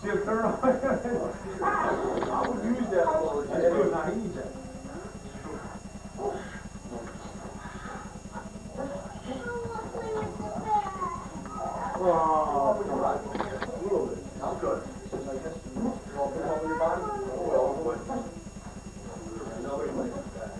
She'll turn on. I would use that for it. That's good. Now he needs that. Oh, right. A little bit. I'm good. Since I guess you all been over your body? Oh, well, but nobody likes that.